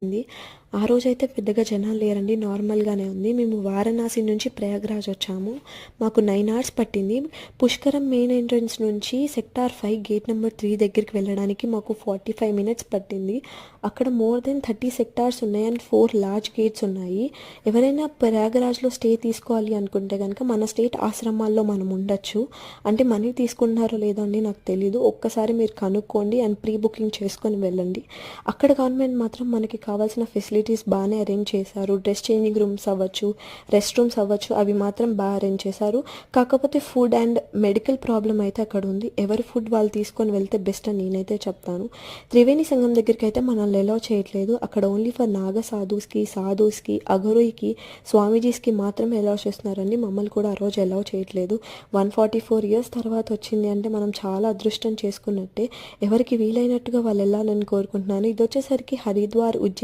ఉంది. ఆ రోజైతే పెద్దగా జనాలు లేరండి. నార్మల్‌గానే ఉంది. మేము వారణాసి నుంచి ప్రయాగ్‌రాజ్ వచ్చాము. మాకు 9 అవర్స్ పట్టింది. పుష్కరం మెయిన్ ఎంట్రన్స్ నుంచి సెక్టార్ 5 గేట్ నంబర్ 3 దగ్గరికి వెళ్ళడానికి మాకు 45 మినిట్స్ పట్టింది. అక్కడ మోర్ దెన్ 30 సెక్టార్స్ ఉన్నాయి అండ్ 4 లార్జ్ గేట్స్ ఉన్నాయి. ఎవరైనా ప్రయాగ్‌రాజ్‌లో స్టే తీసుకోవాలి అనుకుంటే గనక మన స్టేట్ ఆశ్రమాల్లో మనం ఉండొచ్చు. అంటే మనీ తీసుకుంటున్నారో లేదో అండి నాకు తెలీదు. ఒక్కసారి మీరు కనుక్కోండి అండ్ ప్రీ బుకింగ్ చేసుకొని వెళ్ళండి. అక్కడ గవర్నమెంట్ మాత్రం మనకి కావాల్సిన ఫెసిలిటీస్ బాగానే అరేంజ్ చేశారు. డ్రెస్ చేంజింగ్ రూమ్స్ అవ్వచ్చు, రెస్ట్ రూమ్స్ అవ్వచ్చు, అవి మాత్రం బాగా అరేంజ్ చేశారు. కాకపోతే ఫుడ్ అండ్ మెడికల్ ప్రాబ్లం అయితే అక్కడ ఉంది. ఎవరి ఫుడ్ వాళ్ళు తీసుకొని వెళ్తే బెస్ట్ అని నేనైతే చెప్తాను. త్రివేణి సంఘం దగ్గరికి అయితే మనల్ని అలౌ చేయట్లేదు. అక్కడ ఓన్లీ ఫర్ నాగ సాధుస్కి అఘోరీకి స్వామీజీస్కి మాత్రమే అలౌ చేస్తున్నారండి. మమ్మల్ని కూడా ఆ రోజు అలౌ చేయట్లేదు. 144 ఇయర్స్ తర్వాత వచ్చింది అంటే మనం చాలా అదృష్టం చేసుకున్నట్టే. ఎవరికి వీలైనట్టుగా వాళ్ళు వెళ్ళాలని కోరుకుంటున్నాను. ఇది వచ్చేసరికి హరిద్వార్, ఉజ్జయిని